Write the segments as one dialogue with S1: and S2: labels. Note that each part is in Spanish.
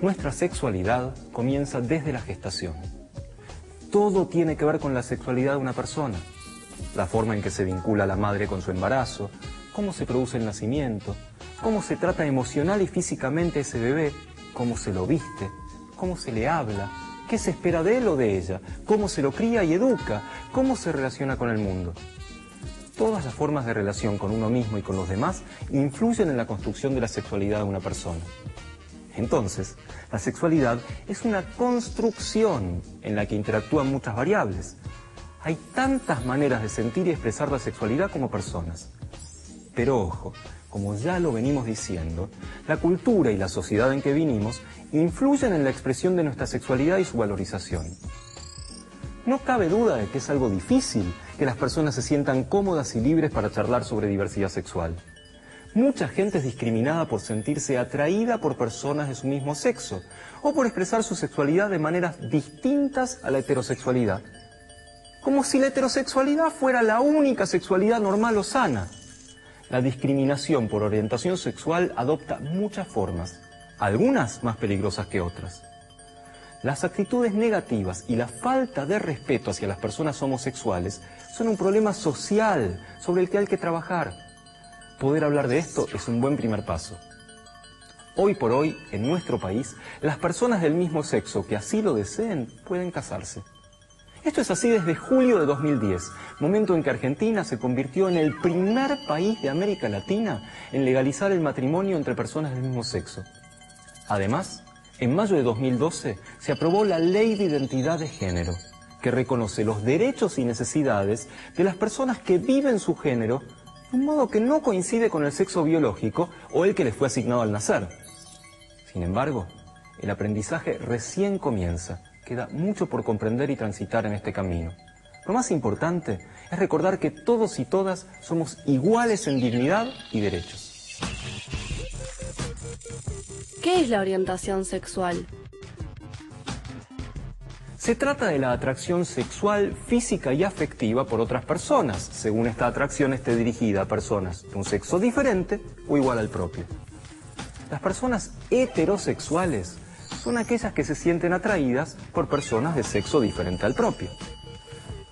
S1: Nuestra sexualidad comienza desde la gestación. Todo tiene que ver con la sexualidad de una persona. La forma en que se vincula la madre con su embarazo, cómo se produce el nacimiento, cómo se trata emocional y físicamente a ese bebé, cómo se lo viste, cómo se le habla, qué se espera de él o de ella, cómo se lo cría y educa, cómo se relaciona con el mundo. Todas las formas de relación con uno mismo y con los demás influyen en la construcción de la sexualidad de una persona. Entonces, la sexualidad es una construcción en la que interactúan muchas variables. Hay tantas maneras de sentir y expresar la sexualidad como personas. Pero ojo, como ya lo venimos diciendo, la cultura y la sociedad en que vinimos influyen en la expresión de nuestra sexualidad y su valorización. No cabe duda de que es algo difícil que las personas se sientan cómodas y libres para charlar sobre diversidad sexual. Mucha gente es discriminada por sentirse atraída por personas de su mismo sexo o por expresar su sexualidad de maneras distintas a la heterosexualidad. Como si la heterosexualidad fuera la única sexualidad normal o sana. La discriminación por orientación sexual adopta muchas formas, algunas más peligrosas que otras. Las actitudes negativas y la falta de respeto hacia las personas homosexuales son un problema social sobre el que hay que trabajar. Poder hablar de esto es un buen primer paso. Hoy por hoy, en nuestro país, las personas del mismo sexo que así lo deseen pueden casarse. Esto es así desde julio de 2010, momento en que Argentina se convirtió en el primer país de América Latina en legalizar el matrimonio entre personas del mismo sexo. Además, en mayo de 2012 se aprobó la Ley de Identidad de Género, que reconoce los derechos y necesidades de las personas que viven su género de un modo que no coincide con el sexo biológico o el que les fue asignado al nacer. Sin embargo, el aprendizaje recién comienza. Queda mucho por comprender y transitar en este camino. Lo más importante es recordar que todos y todas somos iguales en dignidad y derechos.
S2: ¿Qué es la orientación sexual?
S1: Se trata de la atracción sexual, física y afectiva por otras personas, según esta atracción esté dirigida a personas de un sexo diferente o igual al propio. Las personas heterosexuales son aquellas que se sienten atraídas por personas de sexo diferente al propio.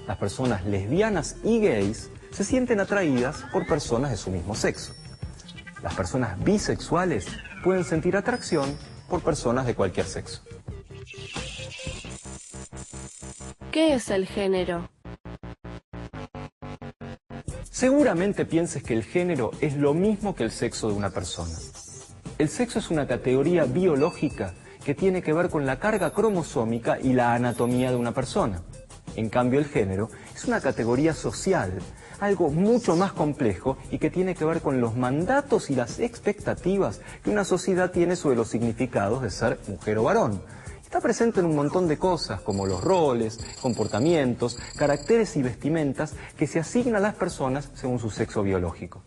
S1: Las personas lesbianas y gays se sienten atraídas por personas de su mismo sexo. Las personas bisexuales pueden sentir atracción por personas de cualquier sexo.
S2: ¿Qué es el género?
S1: Seguramente pienses que el género es lo mismo que el sexo de una persona. El sexo es una categoría biológica que tiene que ver con la carga cromosómica y la anatomía de una persona. En cambio, el género es una categoría social, algo mucho más complejo y que tiene que ver con los mandatos y las expectativas que una sociedad tiene sobre los significados de ser mujer o varón. Está presente en un montón de cosas, como los roles, comportamientos, caracteres y vestimentas que se asignan a las personas según su sexo biológico.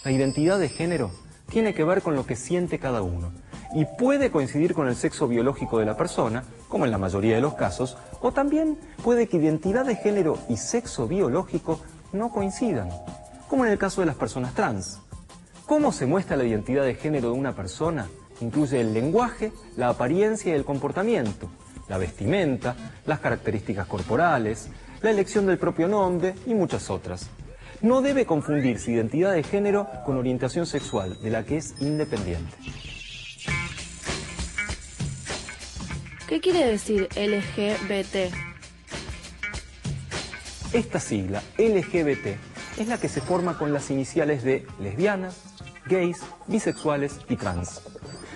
S1: La identidad de género tiene que ver con lo que siente cada uno y puede coincidir con el sexo biológico de la persona, como en la mayoría de los casos, o también puede que identidad de género y sexo biológico no coincidan, como en el caso de las personas trans. ¿Cómo se muestra la identidad de género de una persona? Incluye el lenguaje, la apariencia y el comportamiento, la vestimenta, las características corporales, la elección del propio nombre y muchas otras. No debe confundirse identidad de género con orientación sexual, de la que es independiente.
S2: ¿Qué quiere decir LGBT?
S1: Esta sigla, LGBT, es la que se forma con las iniciales de lesbianas, gays, bisexuales y trans.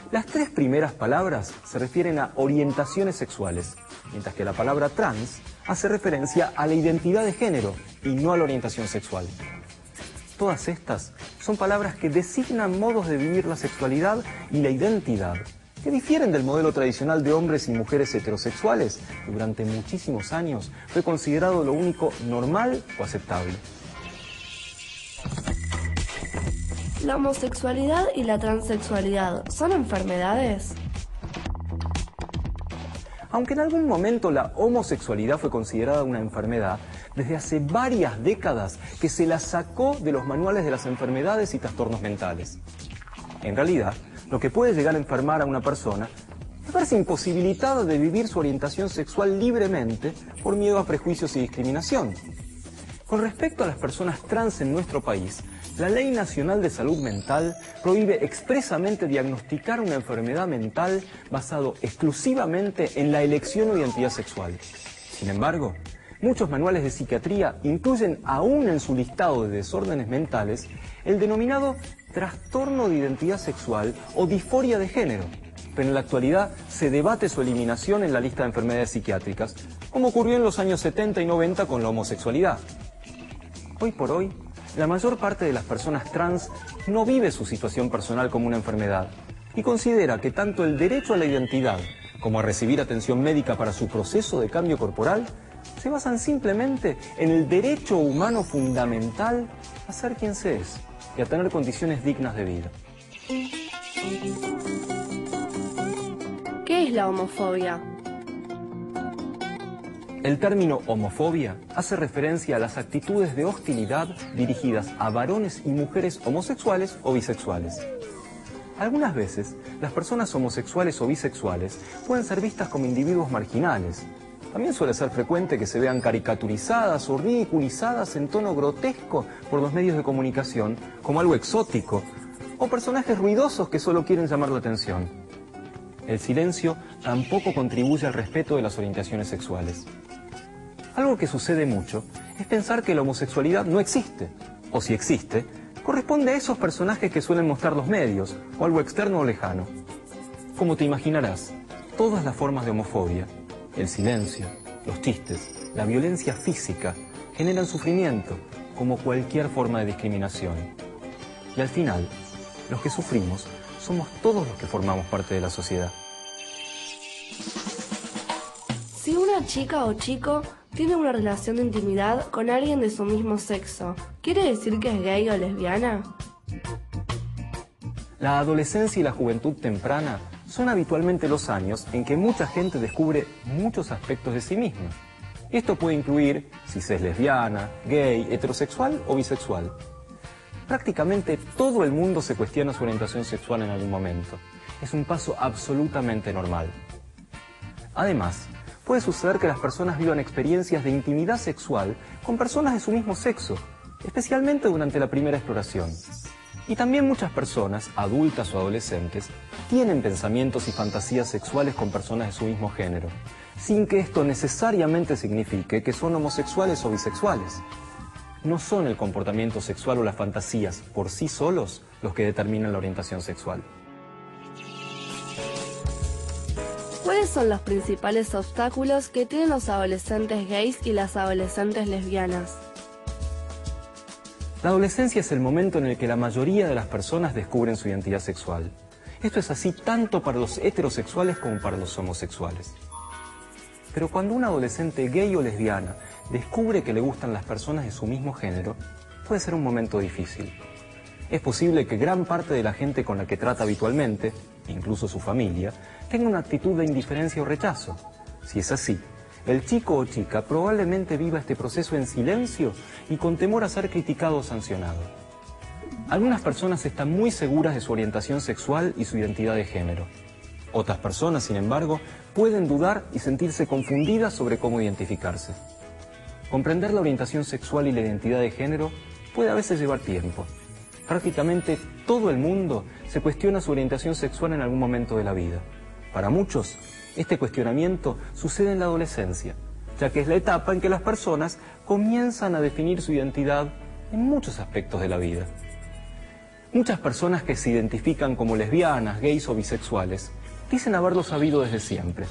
S1: Las tres primeras palabras se refieren a orientaciones sexuales, mientras que la palabra trans hace referencia a la identidad de género y no a la orientación sexual. Todas estas son palabras que designan modos de vivir la sexualidad y la identidad, que difieren del modelo tradicional de hombres y mujeres heterosexuales, que durante muchísimos años fue considerado lo único normal o aceptable.
S2: ¿La homosexualidad y la transexualidad son enfermedades?
S1: Aunque en algún momento la homosexualidad fue considerada una enfermedad, desde hace varias décadas que se la sacó de los manuales de las enfermedades y trastornos mentales. En realidad, lo que puede llegar a enfermar a una persona de verse imposibilitada de vivir su orientación sexual libremente por miedo a prejuicios y discriminación. Con respecto a las personas trans en nuestro país, la Ley Nacional de Salud Mental prohíbe expresamente diagnosticar una enfermedad mental basado exclusivamente en la elección o identidad sexual. Sin embargo, muchos manuales de psiquiatría incluyen aún en su listado de desórdenes mentales el denominado trastorno de identidad sexual o disforia de género, pero en la actualidad se debate su eliminación en la lista de enfermedades psiquiátricas, como ocurrió en los años 70 y 90 con la homosexualidad. Hoy por hoy, la mayor parte de las personas trans no vive su situación personal como una enfermedad y considera que tanto el derecho a la identidad como a recibir atención médica para su proceso de cambio corporal se basan simplemente en el derecho humano fundamental a ser quien se es y a tener condiciones dignas de vida.
S2: ¿Qué es la homofobia?
S1: El término homofobia hace referencia a las actitudes de hostilidad dirigidas a varones y mujeres homosexuales o bisexuales. Algunas veces, las personas homosexuales o bisexuales pueden ser vistas como individuos marginales. También suele ser frecuente que se vean caricaturizadas o ridiculizadas en tono grotesco por los medios de comunicación como algo exótico, o personajes ruidosos que solo quieren llamar la atención. El silencio tampoco contribuye al respeto de las orientaciones sexuales. Algo que sucede mucho es pensar que la homosexualidad no existe, o si existe, corresponde a esos personajes que suelen mostrar los medios, o algo externo o lejano. Como te imaginarás, todas las formas de homofobia, el silencio, los chistes, la violencia física, generan sufrimiento, como cualquier forma de discriminación. Y al final, los que sufrimos somos todos los que formamos parte de la sociedad.
S2: Si una chica o chico tiene una relación de intimidad con alguien de su mismo sexo, ¿quiere decir que es gay o lesbiana?
S1: La adolescencia y la juventud temprana son habitualmente los años en que mucha gente descubre muchos aspectos de sí misma. Esto puede incluir si se es lesbiana, gay, heterosexual o bisexual. Prácticamente todo el mundo se cuestiona su orientación sexual en algún momento. Es un paso absolutamente normal. Además, puede suceder que las personas vivan experiencias de intimidad sexual con personas de su mismo sexo, especialmente durante la primera exploración. Y también muchas personas, adultas o adolescentes, tienen pensamientos y fantasías sexuales con personas de su mismo género, sin que esto necesariamente signifique que son homosexuales o bisexuales. No son el comportamiento sexual o las fantasías por sí solos los que determinan la orientación sexual.
S2: ¿Cuáles son los principales obstáculos que tienen los adolescentes gays y las adolescentes lesbianas?
S1: La adolescencia es el momento en el que la mayoría de las personas descubren su identidad sexual. Esto es así tanto para los heterosexuales como para los homosexuales. Pero cuando un adolescente gay o lesbiana descubre que le gustan las personas de su mismo género, puede ser un momento difícil. Es posible que gran parte de la gente con la que trata habitualmente, incluso su familia, tenga una actitud de indiferencia o rechazo. Si es así, el chico o chica probablemente viva este proceso en silencio y con temor a ser criticado o sancionado. Algunas personas están muy seguras de su orientación sexual y su identidad de género. Otras personas, sin embargo, pueden dudar y sentirse confundidas sobre cómo identificarse. Comprender la orientación sexual y la identidad de género puede a veces llevar tiempo. Prácticamente todo el mundo se cuestiona su orientación sexual en algún momento de la vida. Para muchos, este cuestionamiento sucede en la adolescencia, ya que es la etapa en que las personas comienzan a definir su identidad en muchos aspectos de la vida. Muchas personas que se identifican como lesbianas, gays o bisexuales dicen haberlo sabido desde siempre.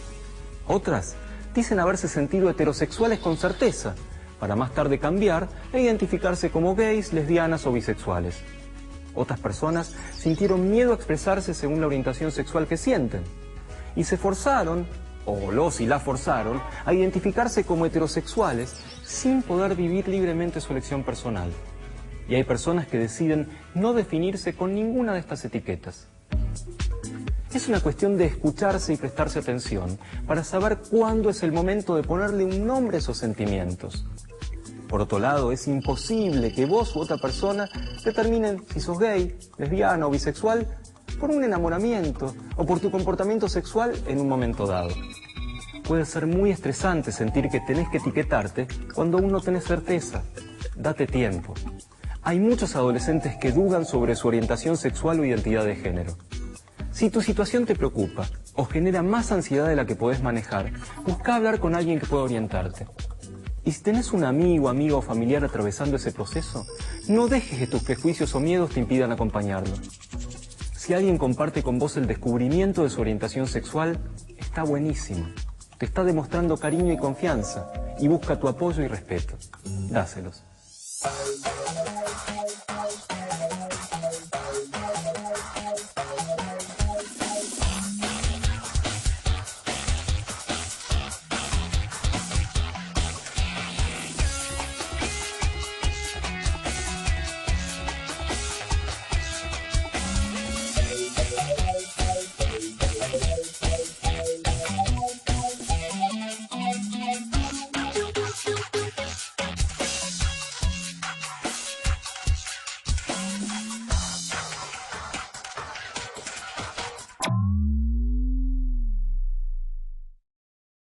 S1: Otras dicen haberse sentido heterosexuales con certeza, para más tarde cambiar e identificarse como gays, lesbianas o bisexuales. Otras personas sintieron miedo a expresarse según la orientación sexual que sienten, y se forzaron, o los y la forzaron, a identificarse como heterosexuales sin poder vivir libremente su elección personal. Y hay personas que deciden no definirse con ninguna de estas etiquetas. Es una cuestión de escucharse y prestarse atención para saber cuándo es el momento de ponerle un nombre a esos sentimientos. Por otro lado, es imposible que vos u otra persona determinen si sos gay, lesbiana o bisexual por un enamoramiento o por tu comportamiento sexual en un momento dado. Puede ser muy estresante sentir que tenés que etiquetarte cuando aún no tenés certeza. Date tiempo. Hay muchos adolescentes que dudan sobre su orientación sexual o identidad de género. Si tu situación te preocupa o genera más ansiedad de la que podés manejar, busca hablar con alguien que pueda orientarte. Y si tenés un amigo, amiga o familiar atravesando ese proceso, no dejes que tus prejuicios o miedos te impidan acompañarlo. Si alguien comparte con vos el descubrimiento de su orientación sexual, está buenísimo. Te está demostrando cariño y confianza y busca tu apoyo y respeto. Dáselos.